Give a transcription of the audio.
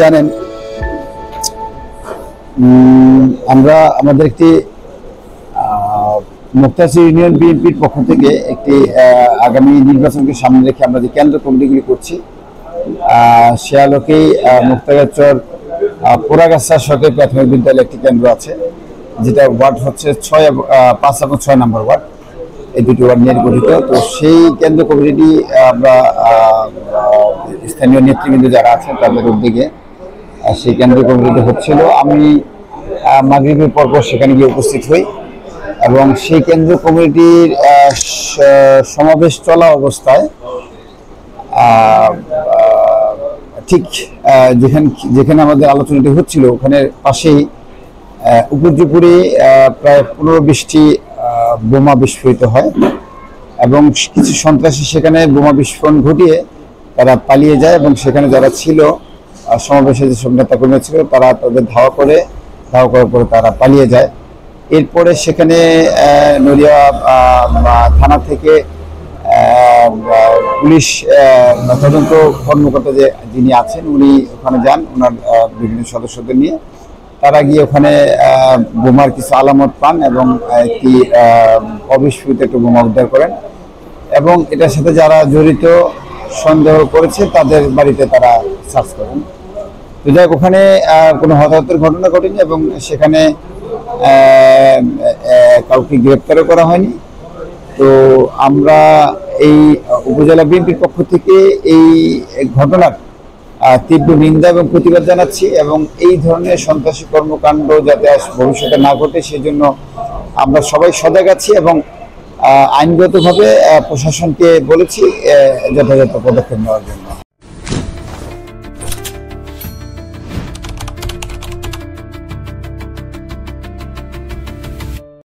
জানেন আমরা আমাদের একটি মুক্তাসির ইউনিয়ন বিএনপির পক্ষ থেকে একটি আগামী নির্বাচনকে সামনে রেখে আমরা যে কেন্দ্র কমিটিগুলি করছি সে আলোকেই মুক্তাগাছর পোড়াগাছা সরকারি প্রাথমিক বিদ্যালয়ে একটি কেন্দ্র আছে, যেটা ওয়ার্ড হচ্ছে 5 এবং 6 নম্বর ওয়ার্ড, এই দুটি ওয়ার্ড নিয়ে গঠিত। তো সেই কেন্দ্র কমিটি আমরা স্থানীয় নেতৃবৃন্দ যারা আছেন তাদের উদ্যোগে সেই কেন্দ্র কমিটি হচ্ছিল। আমি মাগরিবের পর সেখানে গিয়ে উপস্থিত হই এবং সেই কেন্দ্র কমিটির সমাবেশ চলা অবস্থায় ঠিক যেখানে আমাদের আলোচনাটি হচ্ছিল ওখানে পাশেই উপর্যুপুরি প্রায় 15-20টি বোমা বিস্ফোরিত হয় এবং কিছু সন্ত্রাসী সেখানে বোমা বিস্ফোরণ ঘটিয়ে তারা পালিয়ে যায় এবং সেখানে যারা ছিল সমাবেশে যেসব নেতাকর্মী ছিল তারা তাদের ধাওয়া করার পরে তারা পালিয়ে যায়। এরপরে সেখানে নড়িয়া থানা থেকে পুলিশ তদন্ত কর্মকর্তা যিনি আছেন উনি ওখানে যান, ওনার বিভিন্ন সদস্যদের নিয়ে। তারা গিয়ে ওখানে বোমার কিছু আলামত পান এবং একটি অবিস্ফোরিত একটা বোমা উদ্ধার করেন এবং এটার সাথে যারা জড়িত সন্দেহ করেছে তাদের বাড়িতে তারা সার্চ করেন। তো যাই হোক, ওখানে কোনো হতাহতের ঘটনা ঘটেনি এবং সেখানে কাউকে গ্রেপ্তারও করা হয়নি। তো আমরা এই উপজেলা বিএনপির পক্ষ থেকে এই ঘটনার তীব্র নিন্দা এবং প্রতিবাদ জানাচ্ছি এবং এই ধরনের সন্ত্রাসী কর্মকাণ্ড যাতে ভবিষ্যতে না ঘটে সেজন্য আমরা সবাই সজাগ আছি এবং আইনগতভাবে প্রশাসনকে বলেছি যথাযথ পদক্ষেপ নেওয়ার জন্য।